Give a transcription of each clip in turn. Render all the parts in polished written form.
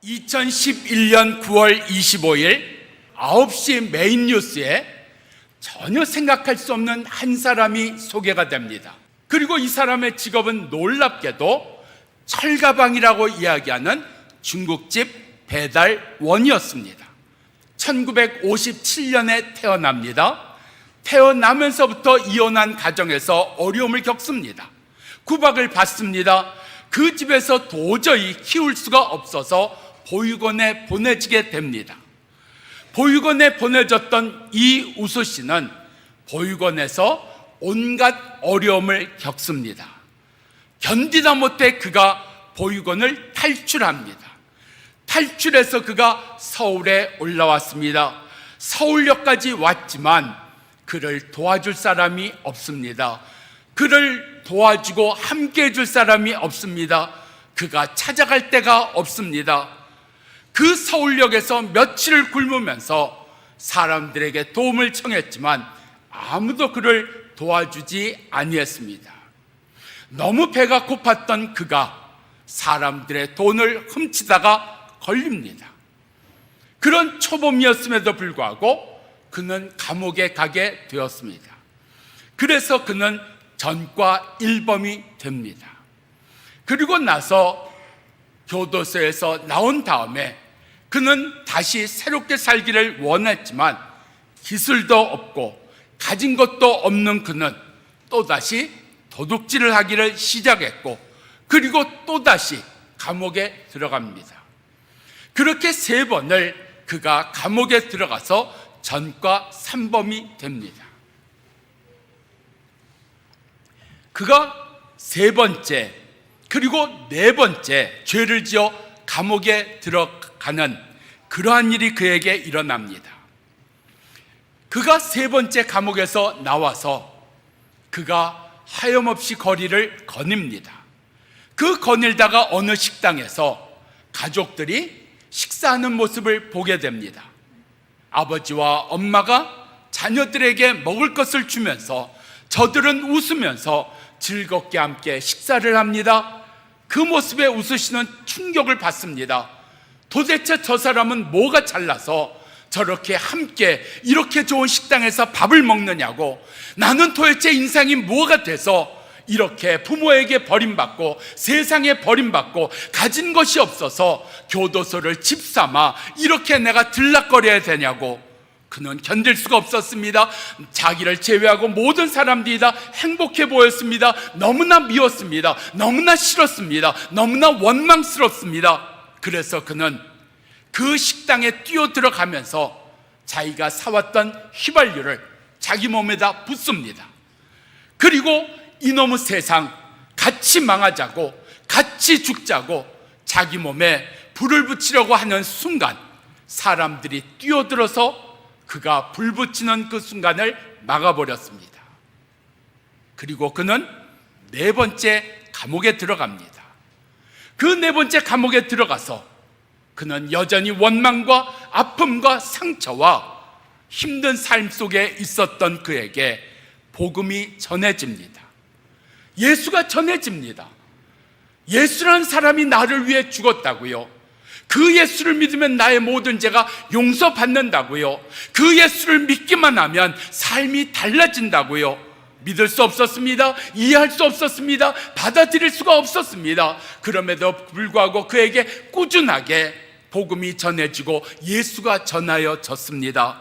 2011년 9월 25일 9시 메인 뉴스에 전혀 생각할 수 없는 한 사람이 소개가 됩니다. 그리고 이 사람의 직업은 놀랍게도 철가방이라고 이야기하는 중국집 배달원이었습니다. 1957년에 태어납니다. 태어나면서부터 이혼한 가정에서 어려움을 겪습니다. 구박을 받습니다. 그 집에서 도저히 키울 수가 없어서 보육원에 보내지게 됩니다. 보육원에 보내졌던 이우수 씨는 보육원에서 온갖 어려움을 겪습니다. 견디다 못해 그가 보육원을 탈출합니다. 탈출해서 그가 서울에 올라왔습니다. 서울역까지 왔지만 그를 도와줄 사람이 없습니다. 그를 도와주고 함께 해줄 사람이 없습니다. 그가 찾아갈 데가 없습니다. 그 서울역에서 며칠을 굶으면서 사람들에게 도움을 청했지만 아무도 그를 도와주지 아니했습니다. 너무 배가 고팠던 그가 사람들의 돈을 훔치다가 걸립니다. 그런 초범이었음에도 불구하고 그는 감옥에 가게 되었습니다. 그래서 그는 전과 1범이 됩니다. 그리고 나서 교도소에서 나온 다음에 그는 다시 새롭게 살기를 원했지만 기술도 없고 가진 것도 없는 그는 또다시 도둑질을 하기를 시작했고 그리고 또다시 감옥에 들어갑니다. 그렇게 3번을 그가 감옥에 들어가서 전과 3범이 됩니다. 그가 3번째 그리고 4번째 죄를 지어 감옥에 들어가는 그러한 일이 그에게 일어납니다. 그가 3번째 감옥에서 나와서 그가 하염없이 거리를 거닙니다. 그 거닐다가 어느 식당에서 가족들이 식사하는 모습을 보게 됩니다. 아버지와 엄마가 자녀들에게 먹을 것을 주면서 저들은 웃으면서 즐겁게 함께 식사를 합니다. 그 모습에 우수 씨는 충격을 받습니다. 도대체 저 사람은 뭐가 잘나서 저렇게 함께 이렇게 좋은 식당에서 밥을 먹느냐고, 나는 도대체 인생이 뭐가 돼서 이렇게 부모에게 버림받고 세상에 버림받고 가진 것이 없어서 교도소를 집 삼아 이렇게 내가 들락거려야 되냐고. 그는 견딜 수가 없었습니다. 자기를 제외하고 모든 뛰다 행복해 보였습니다. 너무나 미웠습니다. 너무나 싫었습니다. 너무나 원망스럽습니다. 그래서 그는 그 식당에 뛰어들어가면서 자기가 사왔던 휘발유를 자기 몸에다 붓습니다. 그리고 이놈의 세상 같이 망하자고 같이 죽자고 자기 몸에 불을 붙이려고 하는 순간 사람들이 뛰어들어서 그가 불 붙이는 그 순간을 막아버렸습니다. 그리고 그는 4번째 감옥에 들어갑니다. 그 4번째 감옥에 들어가서 그는 여전히 원망과 아픔과 상처와 힘든 삶 속에 있었던 그에게 복음이 전해집니다. 예수가 전해집니다. 예수라는 사람이 나를 위해 죽었다고요. 그 예수를 믿으면 나의 모든 죄가 용서받는다고요. 그 예수를 믿기만 하면 삶이 달라진다고요. 믿을 수 없었습니다. 이해할 수 없었습니다. 받아들일 수가 없었습니다. 그럼에도 불구하고 그에게 꾸준하게 복음이 전해지고 예수가 전하여졌습니다.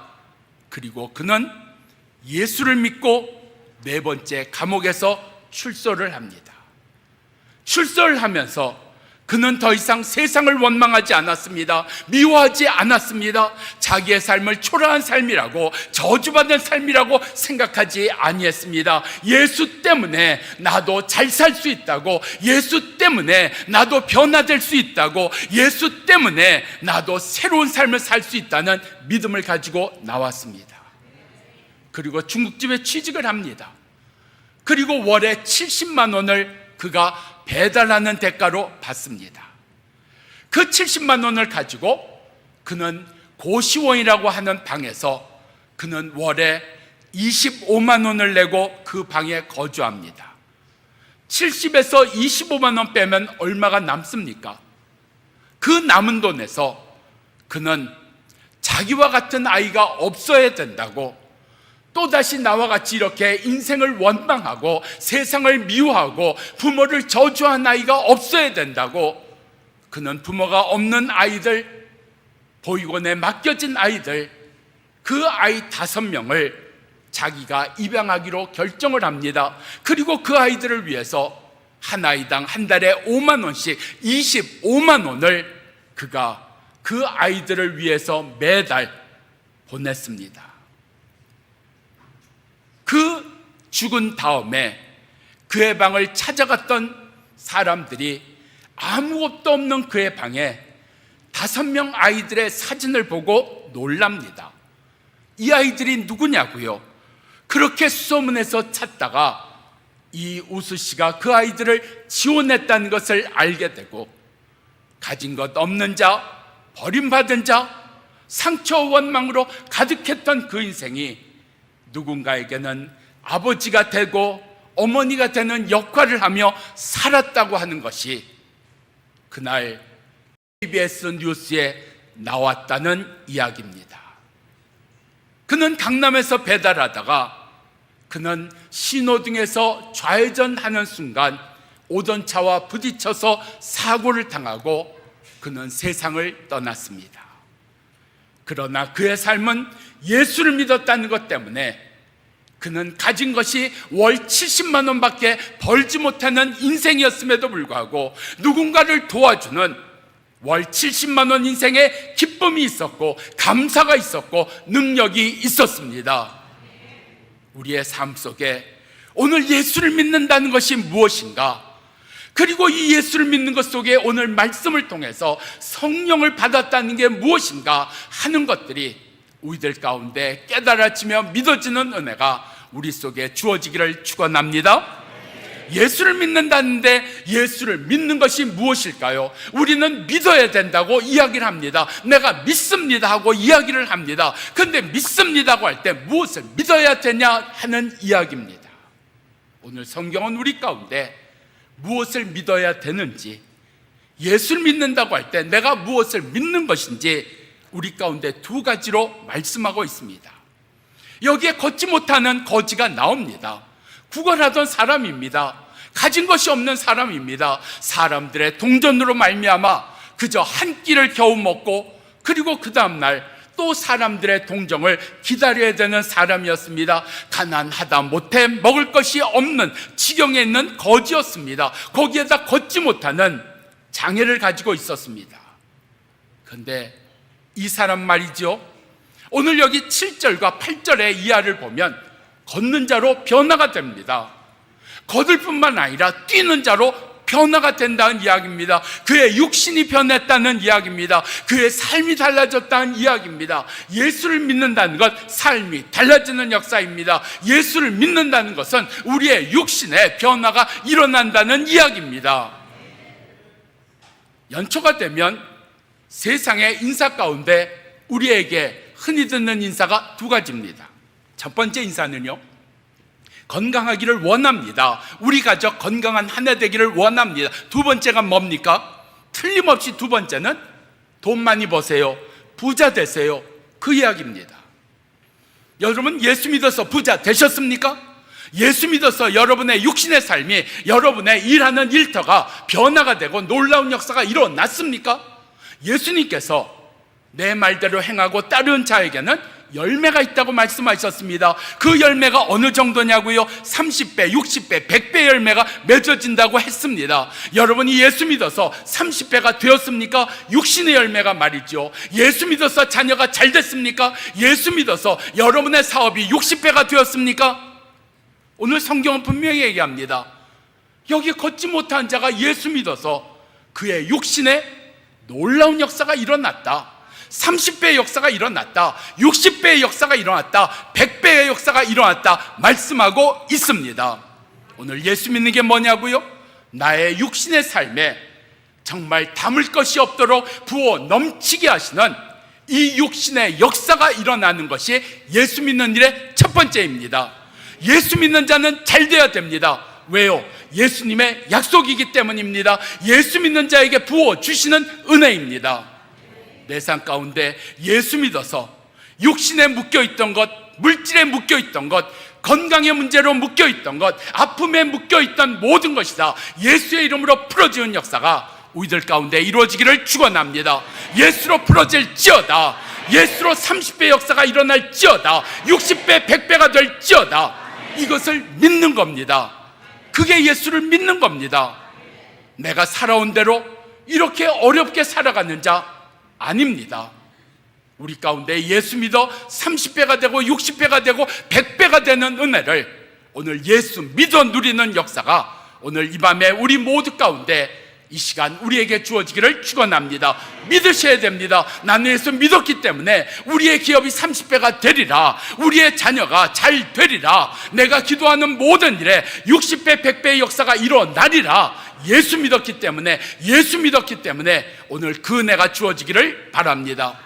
그리고 그는 예수를 믿고 4번째 감옥에서 출소를 합니다. 출소를 하면서 그는 더 이상 세상을 원망하지 않았습니다. 미워하지 않았습니다. 자기의 삶을 초라한 삶이라고 저주받은 삶이라고 생각하지 아니했습니다. 예수 때문에 나도 잘 살 수 있다고, 예수 때문에 나도 변화될 수 있다고, 예수 때문에 나도 새로운 삶을 살 수 있다는 믿음을 가지고 나왔습니다. 그리고 중국집에 취직을 합니다. 그리고 월에 70만 원을 그가 배달하는 대가로 받습니다. 그 70만 원을 가지고 그는 고시원이라고 하는 방에서 그는 월에 25만 원을 내고 그 방에 거주합니다. 70에서 25만 원 빼면 얼마가 남습니까? 그 남은 돈에서 그는 자기와 같은 아이가 없어야 된다고, 또다시 나와 같이 이렇게 인생을 원망하고 세상을 미워하고 부모를 저주한 아이가 없어야 된다고, 그는 부모가 없는 아이들, 보육원에 맡겨진 아이들, 그 아이 5명을 자기가 입양하기로 결정을 합니다. 그리고 그 아이들을 위해서 한 아이당 한 달에 5만 원씩 25만 원을 그가 그 아이들을 위해서 매달 보냈습니다. 그 죽은 다음에 그의 방을 찾아갔던 사람들이 아무것도 없는 그의 방에 5명 아이들의 사진을 보고 놀랍니다. 이 아이들이 누구냐고요? 그렇게 수소문해서 찾다가 이 우수 씨가 그 아이들을 지원했다는 것을 알게 되고, 가진 것 없는 자, 버림받은 자, 상처와 원망으로 가득했던 그 인생이 누군가에게는 아버지가 되고 어머니가 되는 역할을 하며 살았다고 하는 것이 그날 KBS 뉴스에 나왔다는 이야기입니다. 그는 강남에서 배달하다가 그는 신호등에서 좌회전하는 순간 오던 차와 부딪혀서 사고를 당하고 그는 세상을 떠났습니다. 그러나 그의 삶은 예수를 믿었다는 것 때문에 그는 가진 것이 월 70만 원밖에 벌지 못하는 인생이었음에도 불구하고 누군가를 도와주는 월 70만 원 인생에 기쁨이 있었고 감사가 있었고 능력이 있었습니다. 우리의 삶 속에 오늘 예수를 믿는다는 것이 무엇인가? 그리고 이 예수를 믿는 것 속에 오늘 말씀을 통해서 성령을 받았다는 게 무엇인가 하는 것들이 우리들 가운데 깨달아지며 믿어지는 은혜가 우리 속에 주어지기를 축원합니다. 예수를 믿는다는데 예수를 믿는 것이 무엇일까요? 우리는 믿어야 된다고 이야기를 합니다. 내가 믿습니다 하고 이야기를 합니다. 그런데 믿습니다고 할 때 무엇을 믿어야 되냐 하는 이야기입니다. 오늘 성경은 우리 가운데 무엇을 믿어야 되는지, 예수를 믿는다고 할 때 내가 무엇을 믿는 것인지 우리 가운데 2가지로 말씀하고 있습니다. 여기에 걷지 못하는 거지가 나옵니다. 구걸하던 사람입니다. 가진 것이 없는 사람입니다. 사람들의 동전으로 말미암아 그저 한 끼를 겨우 먹고 그리고 그 다음날 또 사람들의 동정을 기다려야 되는 사람이었습니다. 가난하다 못해 먹을 것이 없는 지경에 있는 거지였습니다. 거기에다 걷지 못하는 장애를 가지고 있었습니다. 그런데 이 사람 말이죠, 오늘 여기 7절과 8절의 이하를 보면 걷는 자로 변화가 됩니다. 걷을 뿐만 아니라 뛰는 자로 변화가 된다는 이야기입니다. 그의 육신이 변했다는 이야기입니다. 그의 삶이 달라졌다는 이야기입니다. 예수를 믿는다는 것, 삶이 달라지는 역사입니다. 예수를 믿는다는 것은 우리의 육신의 변화가 일어난다는 이야기입니다. 연초가 되면 세상의 인사 가운데 우리에게 흔히 듣는 인사가 2가지입니다. 첫 번째 인사는요, 건강하기를 원합니다. 우리 가족 건강한 한 해 되기를 원합니다. 2번째가 뭡니까? 틀림없이 2번째는 돈 많이 버세요, 부자 되세요, 그 이야기입니다. 여러분, 예수 믿어서 부자 되셨습니까? 예수 믿어서 여러분의 육신의 삶이, 여러분의 일하는 일터가 변화가 되고 놀라운 역사가 일어났습니까? 예수님께서 내 말대로 행하고 따르는 자에게는 열매가 있다고 말씀하셨습니다. 그 열매가 어느 정도냐고요? 30배, 60배, 100배 열매가 맺어진다고 했습니다. 여러분이 예수 믿어서 30배가 되었습니까? 육신의 열매가 말이죠. 예수 믿어서 자녀가 잘 됐습니까? 예수 믿어서 여러분의 사업이 60배가 되었습니까? 오늘 성경은 분명히 얘기합니다. 여기 걷지 못한 자가 예수 믿어서 그의 육신에 놀라운 역사가 일어났다. 30배의 역사가 일어났다, 60배의 역사가 일어났다, 100배의 역사가 일어났다 말씀하고 있습니다. 오늘 예수 믿는 게 뭐냐고요? 나의 육신의 삶에 정말 담을 것이 없도록 부어 넘치게 하시는 이 육신의 역사가 일어나는 것이 예수 믿는 일의 첫 번째입니다. 예수 믿는 자는 잘 돼야 됩니다. 왜요? 예수님의 약속이기 때문입니다. 예수 믿는 자에게 부어주시는 은혜입니다. 내 삶 가운데 예수 믿어서 육신에 묶여있던 것, 물질에 묶여있던 것, 건강의 문제로 묶여있던 것, 아픔에 묶여있던 모든 것이 다 예수의 이름으로 풀어지는 역사가 우리들 가운데 이루어지기를 축원합니다. 예수로 풀어질지어다. 예수로 30배 역사가 일어날지어다. 60배, 100배가 될지어다. 이것을 믿는 겁니다. 그게 예수를 믿는 겁니다. 내가 살아온 대로 이렇게 어렵게 살아가는 자 아닙니다. 우리 가운데 예수 믿어 30배가 되고 60배가 되고 100배가 되는 은혜를 오늘 예수 믿어 누리는 역사가 오늘 이 밤에 우리 모두 가운데 이 시간 우리에게 주어지기를 축원합니다. 믿으셔야 됩니다. 나는 예수 믿었기 때문에 우리의 기업이 30배가 되리라, 우리의 자녀가 잘 되리라, 내가 기도하는 모든 일에 60배, 100배의 역사가 일어나리라. 예수 믿었기 때문에 오늘 그 은혜가 주어지기를 바랍니다.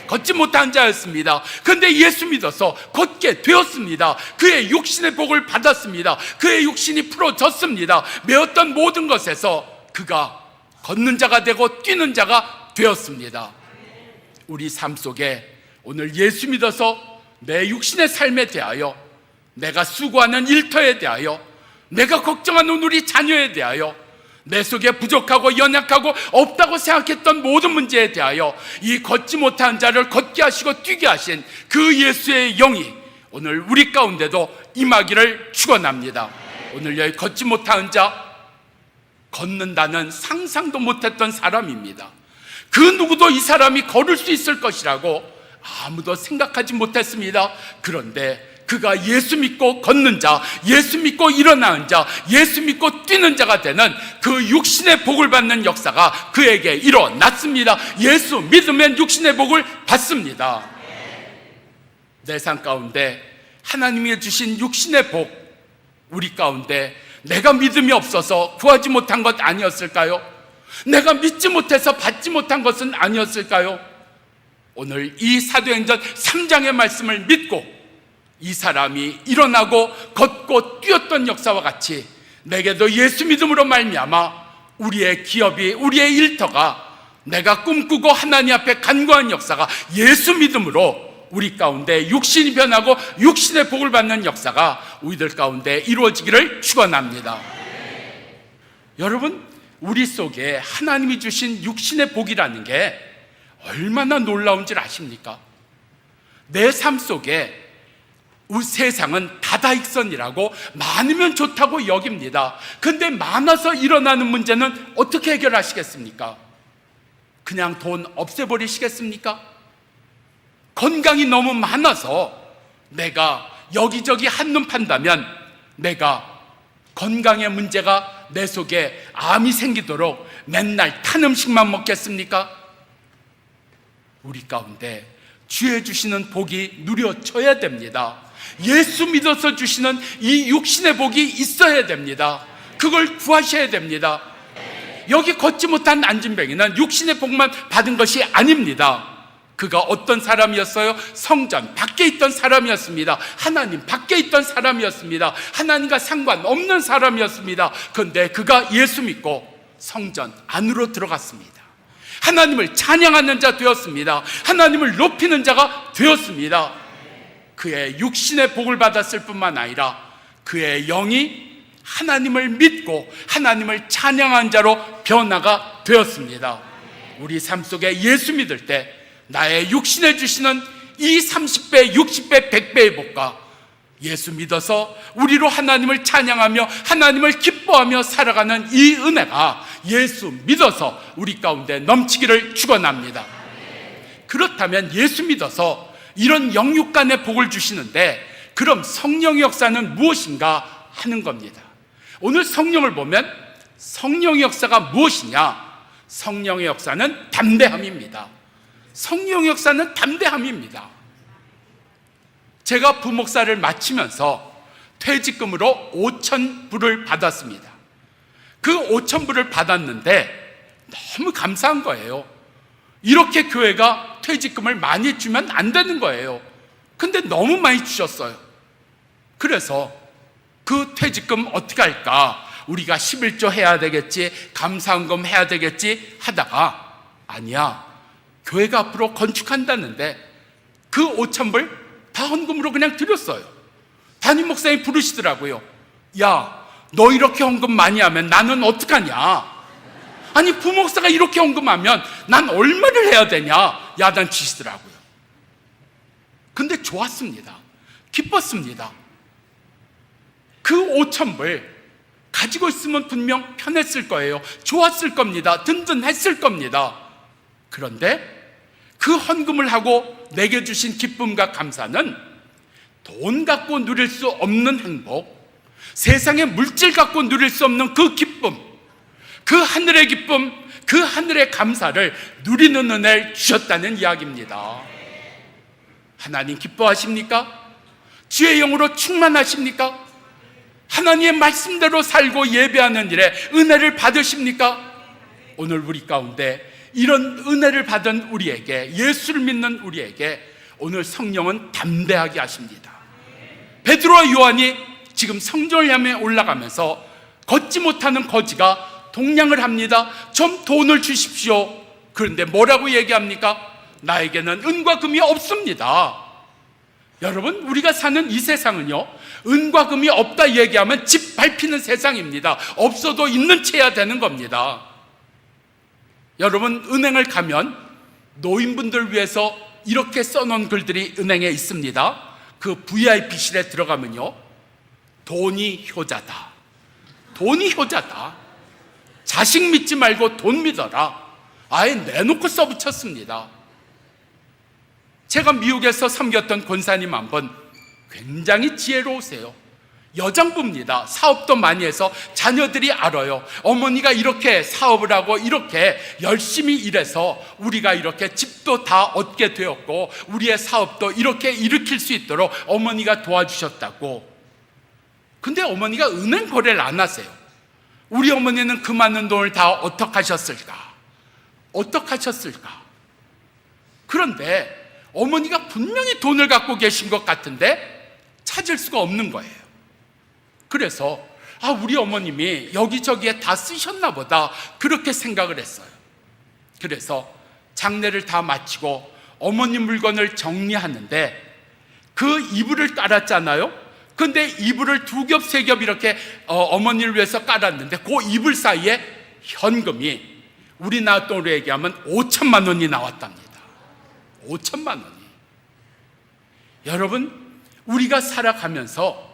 걷지 못한 자였습니다. 그런데 예수 믿어서 걷게 되었습니다. 그의 육신의 복을 받았습니다. 그의 육신이 풀어졌습니다. 메었던 모든 것에서 그가 걷는 자가 되고 뛰는 자가 되었습니다. 우리 삶 속에 오늘 예수 믿어서 내 육신의 삶에 대하여, 내가 수고하는 일터에 대하여, 내가 걱정하는 우리 자녀에 대하여, 내 속에 부족하고 연약하고 없다고 생각했던 모든 문제에 대하여 이 걷지 못한 자를 걷게 하시고 뛰게 하신 그 예수의 영이 오늘 우리 가운데도 임하기를 축원합니다. 오늘 여기 걷지 못한 자, 걷는다는 상상도 못했던 사람입니다. 그 누구도 이 사람이 걸을 수 있을 것이라고 아무도 생각하지 못했습니다. 그런데 그가 예수 믿고 걷는 자, 예수 믿고 일어나는 자, 예수 믿고 뛰는 자가 되는 그 육신의 복을 받는 역사가 그에게 일어났습니다. 예수 믿으면 육신의 복을 받습니다. 내 삶 가운데 하나님이 주신 육신의 복, 우리 가운데 내가 믿음이 없어서 구하지 못한 것 아니었을까요? 내가 믿지 못해서 받지 못한 것은 아니었을까요? 오늘 이 사도행전 3장의 말씀을 믿고 이 사람이 일어나고 걷고 뛰었던 역사와 같이 내게도 예수 믿음으로 말미암아 우리의 기업이, 우리의 일터가, 내가 꿈꾸고 하나님 앞에 간구한 역사가 예수 믿음으로 우리 가운데 육신이 변하고 육신의 복을 받는 역사가 우리들 가운데 이루어지기를 축원합니다. 여러분, 우리 속에 하나님이 주신 육신의 복이라는 게 얼마나 놀라운 줄 아십니까? 내 삶 속에 우리 세상은 다다익선이라고 많으면 좋다고 여깁니다. 근데 많아서 일어나는 문제는 어떻게 해결하시겠습니까? 그냥 돈 없애버리시겠습니까? 건강이 너무 많아서 내가 여기저기 한눈 판다면 내가 건강의 문제가 내 속에 암이 생기도록 맨날 탄 음식만 먹겠습니까? 우리 가운데 주의 주시는 복이 누려져야 됩니다. 예수 믿어서 주시는 이 육신의 복이 있어야 됩니다. 그걸 구하셔야 됩니다. 여기 걷지 못한 안진뱅이는 육신의 복만 받은 것이 아닙니다. 그가 어떤 사람이었어요? 성전 밖에 있던 사람이었습니다. 하나님 밖에 있던 사람이었습니다. 하나님과 상관없는 사람이었습니다. 그런데 그가 예수 믿고 성전 안으로 들어갔습니다. 하나님을 찬양하는 자 되었습니다. 하나님을 높이는 자가 되었습니다. 그의 육신의 복을 받았을 뿐만 아니라 그의 영이 하나님을 믿고 하나님을 찬양한 자로 변화가 되었습니다. 우리 삶 속에 예수 믿을 때 나의 육신에 주시는 이 30배, 60배, 100배의 복과 예수 믿어서 우리로 하나님을 찬양하며 하나님을 기뻐하며 살아가는 이 은혜가 예수 믿어서 우리 가운데 넘치기를 축원합니다. 그렇다면 예수 믿어서 이런 영육간의 복을 주시는데 그럼 성령의 역사는 무엇인가 하는 겁니다. 오늘 성령을 보면 성령의 역사가 무엇이냐? 성령의 역사는 담대함입니다. 성령의 역사는 담대함입니다. 제가 부목사를 마치면서 퇴직금으로 5,000불을 받았습니다. 그 5,000불을 받았는데 너무 감사한 거예요. 이렇게 교회가 퇴직금을 많이 주면 안 되는 거예요. 근데 너무 많이 주셨어요. 그래서 그 퇴직금 어떻게 할까? 우리가 11조 해야 되겠지, 감사헌금 해야 되겠지 하다가 아니야, 교회가 앞으로 건축한다는데 그 5,000불 다 헌금으로 그냥 드렸어요. 담임 목사님 부르시더라고요. 야, 너 이렇게 헌금 많이 하면 나는 어떡하냐? 아니, 부목사가 이렇게 헌금하면 난 얼마를 해야 되냐? 야단치시더라고요. 근데 좋았습니다. 기뻤습니다. 그 5,000불 가지고 있으면 분명 편했을 거예요. 좋았을 겁니다. 든든했을 겁니다. 그런데 그 헌금을 하고 내게 주신 기쁨과 감사는 돈 갖고 누릴 수 없는 행복, 세상의 물질 갖고 누릴 수 없는 그 기쁨, 그 하늘의 기쁨, 그 하늘의 감사를 누리는 은혜를 주셨다는 이야기입니다. 하나님 기뻐하십니까? 주의 영으로 충만하십니까? 하나님의 말씀대로 살고 예배하는 일에 은혜를 받으십니까? 오늘 우리 가운데 이런 은혜를 받은 우리에게, 예수를 믿는 우리에게 오늘 성령은 담대하게 하십니다. 베드로와 요한이 지금 성전을 향해 올라가면서 걷지 못하는 거지가 동냥을 합니다. 좀 돈을 주십시오. 그런데 뭐라고 얘기합니까? 나에게는 은과 금이 없습니다. 여러분, 우리가 사는 이 세상은요, 은과 금이 없다 얘기하면 집 밟히는 세상입니다. 없어도 있는 채 해야 되는 겁니다. 여러분, 은행을 가면 노인분들 위해서 이렇게 써놓은 글들이 은행에 있습니다. 그 VIP실에 들어가면요, 돈이 효자다, 돈이 효자다, 자식 믿지 말고 돈 믿어라, 아예 내놓고 써붙였습니다. 제가 미국에서 섬겼던 권사님 한 분 굉장히 지혜로우세요. 여장부입니다. 사업도 많이 해서 자녀들이 알아요. 어머니가 이렇게 사업을 하고 이렇게 열심히 일해서 우리가 이렇게 집도 다 얻게 되었고 우리의 사업도 이렇게 일으킬 수 있도록 어머니가 도와주셨다고. 근데 어머니가 은행 거래를 안 하세요. 우리 어머니는 그 많은 돈을 다 어떻게 하셨을까? 어떻게 하셨을까? 그런데 어머니가 분명히 돈을 갖고 계신 것 같은데 찾을 수가 없는 거예요. 그래서 우리 어머님이 여기저기에 다 쓰셨나 보다, 그렇게 생각을 했어요. 그래서 장례를 다 마치고 어머님 물건을 정리하는데 그 이불을 깔았잖아요. 근데 이불을 2겹 3겹 이렇게 어머니를 위해서 깔았는데 그 이불 사이에 현금이 우리나라 돈으로 얘기하면 5천만 원이 나왔답니다. 5천만 원이. 여러분, 우리가 살아가면서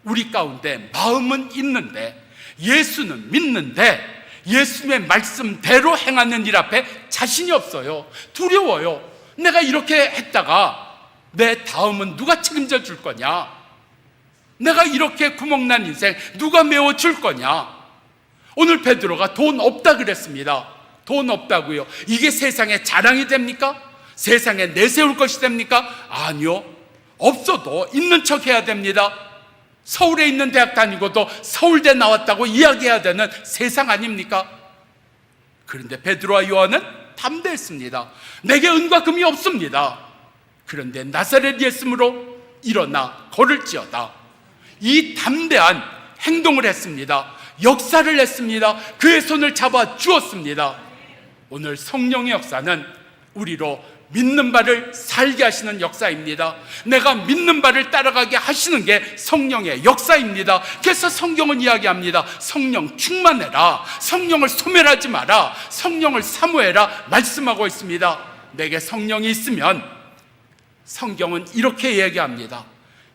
우리 가운데 마음은 있는데, 예수는 믿는데 예수님의 말씀대로 행하는 일 앞에 자신이 없어요. 두려워요. 내가 이렇게 했다가 내 다음은 누가 책임져 줄 거냐? 내가 이렇게 구멍난 인생 누가 메워줄 거냐? 오늘 베드로가 돈 없다 그랬습니다. 돈 없다고요. 이게 세상에 자랑이 됩니까? 세상에 내세울 것이 됩니까? 아니요. 없어도 있는 척 해야 됩니다. 서울에 있는 대학 다니고도 서울대 나왔다고 이야기해야 되는 세상 아닙니까? 그런데 베드로와 요한은 담대했습니다. 내게 은과 금이 없습니다. 그런데 나사렛 예수로 일어나 걸을지어다. 이 담대한 행동을 했습니다. 역사를 했습니다. 그의 손을 잡아 주었습니다. 오늘 성령의 역사는 우리로 믿는 바를 살게 하시는 역사입니다. 내가 믿는 바를 따라가게 하시는 게 성령의 역사입니다. 그래서 성경은 이야기합니다. 성령 충만해라, 성령을 소멸하지 마라, 성령을 사모해라 말씀하고 있습니다. 내게 성령이 있으면 성경은 이렇게 얘기합니다.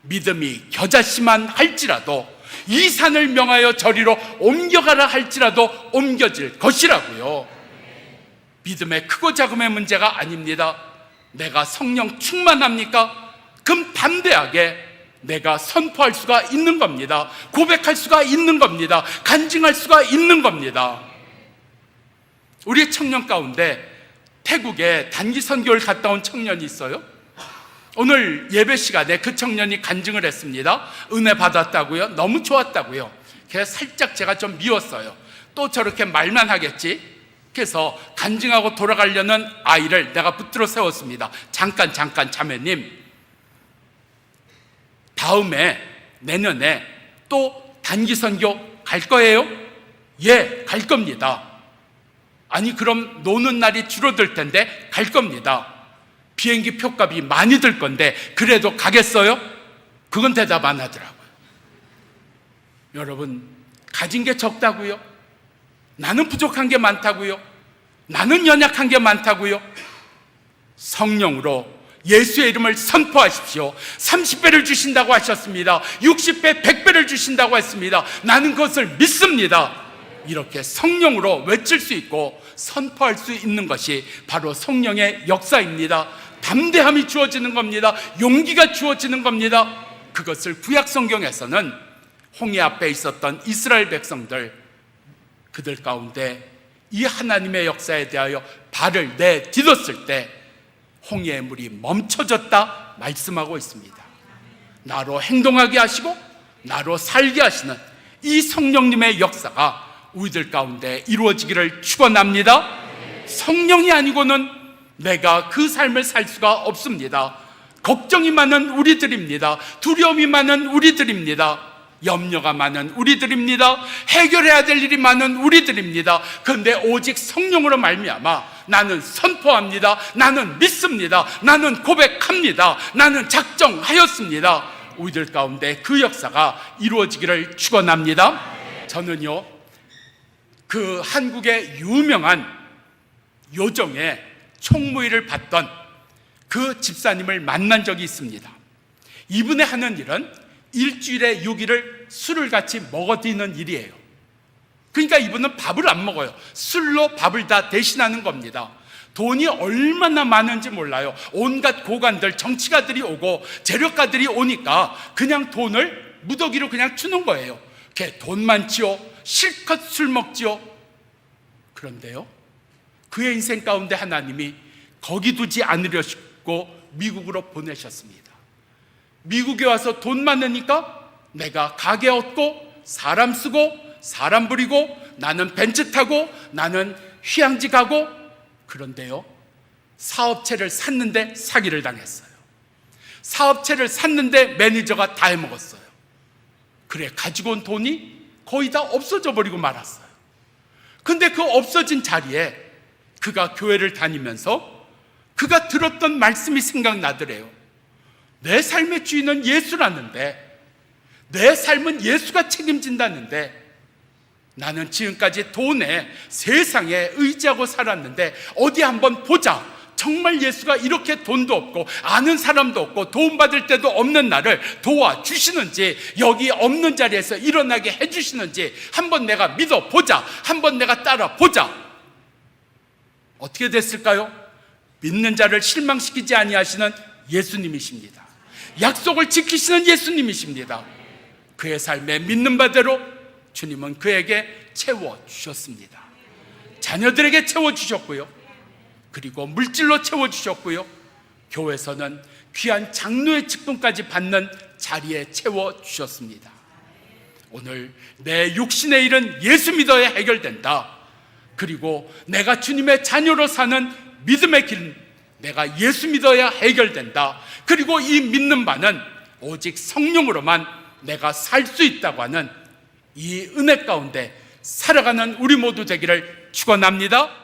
믿음이 겨자씨만 할지라도 이 산을 명하여 저리로 옮겨가라 할지라도 옮겨질 것이라고요. 믿음의 크고 작음의 문제가 아닙니다. 내가 성령 충만합니까? 그럼 담대하게 내가 선포할 수가 있는 겁니다. 고백할 수가 있는 겁니다. 간증할 수가 있는 겁니다. 우리 청년 가운데 태국에 단기 선교를 갔다 온 청년이 있어요. 오늘 예배 시간에 그 청년이 간증을 했습니다. 은혜 받았다고요. 너무 좋았다고요. 그래서 살짝 제가 좀 미웠어요. 또 저렇게 말만 하겠지. 그래서 간증하고 돌아가려는 아이를 내가 붙들어 세웠습니다. 잠깐 자매님, 다음에 내년에 또 단기 선교 갈 거예요? 예, 갈 겁니다. 아니, 그럼 노는 날이 줄어들 텐데 갈 겁니다. 비행기 표값이 많이 들 건데 그래도 가겠어요? 그건 대답 안 하더라고요. 여러분, 가진 게 적다고요? 나는 부족한 게 많다고요? 나는 연약한 게 많다고요? 성령으로 예수의 이름을 선포하십시오. 30배를 주신다고 하셨습니다. 60배, 100배를 주신다고 했습니다. 나는 그것을 믿습니다. 이렇게 성령으로 외칠 수 있고 선포할 수 있는 것이 바로 성령의 역사입니다. 담대함이 주어지는 겁니다. 용기가 주어지는 겁니다. 그것을 구약 성경에서는 홍해 앞에 있었던 이스라엘 백성들, 그들 가운데 이 하나님의 역사에 대하여 발을 내딛었을 때 홍해의 물이 멈춰졌다 말씀하고 있습니다. 나로 행동하게 하시고 나로 살게 하시는 이 성령님의 역사가 우리들 가운데 이루어지기를 축원합니다. 성령이 아니고는 내가 그 삶을 살 수가 없습니다. 걱정이 많은 우리들입니다. 두려움이 많은 우리들입니다. 염려가 많은 우리들입니다. 해결해야 될 일이 많은 우리들입니다. 그런데 오직 성령으로 말미암아 나는 선포합니다. 나는 믿습니다. 나는 고백합니다. 나는 작정하였습니다. 우리들 가운데 그 역사가 이루어지기를 축원합니다. 저는요, 그 한국의 유명한 요정의 총무일을 받던 그 집사님을 만난 적이 있습니다. 이분의 하는 일은 일주일에 6일을 술을 같이 먹어드리는 일이에요. 그러니까 이분은 밥을 안 먹어요. 술로 밥을 다 대신하는 겁니다. 돈이 얼마나 많은지 몰라요. 온갖 고관들, 정치가들이 오고 재력가들이 오니까 그냥 돈을 무더기로 그냥 주는 거예요. 걔 돈 많지요? 실컷 술 먹지요? 그런데요, 그의 인생 가운데 하나님이 거기 두지 않으려고 미국으로 보내셨습니다. 미국에 와서 돈 많으니까 내가 가게 얻고 사람 쓰고 사람 부리고 나는 벤츠 타고 나는 휴양지 가고. 그런데요, 사업체를 샀는데 사기를 당했어요. 사업체를 샀는데 매니저가 다 해먹었어요. 그래, 가지고 온 돈이 거의 다 없어져 버리고 말았어요. 근데 그 없어진 자리에 그가 교회를 다니면서 그가 들었던 말씀이 생각나더래요. 내 삶의 주인은 예수라는데, 내 삶은 예수가 책임진다는데, 나는 지금까지 돈에 세상에 의지하고 살았는데 어디 한번 보자. 정말 예수가 이렇게 돈도 없고 아는 사람도 없고 도움받을 때도 없는 나를 도와주시는지, 여기 없는 자리에서 일어나게 해주시는지 한번 내가 믿어보자. 한번 내가 따라보자. 어떻게 됐을까요? 믿는 자를 실망시키지 아니하시는 예수님이십니다. 약속을 지키시는 예수님이십니다. 그의 삶에 믿는 바대로 주님은 그에게 채워주셨습니다. 자녀들에게 채워주셨고요, 그리고 물질로 채워주셨고요, 교회에서는 귀한 장로의 직분까지 받는 자리에 채워주셨습니다. 오늘 내 육신의 일은 예수 믿어야 해결된다. 그리고 내가 주님의 자녀로 사는 믿음의 길은 내가 예수 믿어야 해결된다. 그리고 이 믿는 바는 오직 성령으로만 내가 살 수 있다고 하는 이 은혜 가운데 살아가는 우리 모두 되기를 축원합니다.